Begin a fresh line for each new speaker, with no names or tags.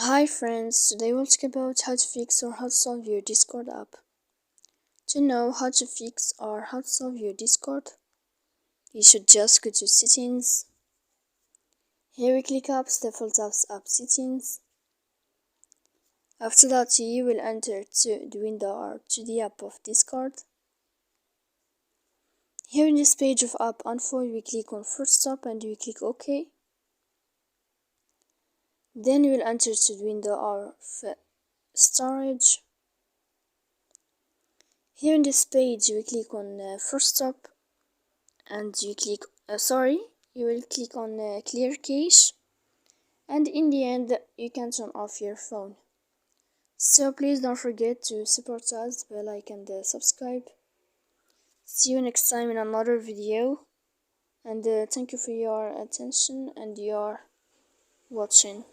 Hi friends, today we'll talk about how to fix or how to solve your Discord app. To know how to fix or how to solve your Discord, you should just go to settings. Here we click apps, default apps, app settings. After that you will enter to the window or to the app of Discord. Here in this page of app info we click on first stop and we click OK. Then we will enter to the window of storage. Here in this page you will click on first stop and you click you will click on clear cache, and in the end you can turn off your phone. So please don't forget to support us by like and subscribe. See you next time in another video, and thank you for your attention and your watching.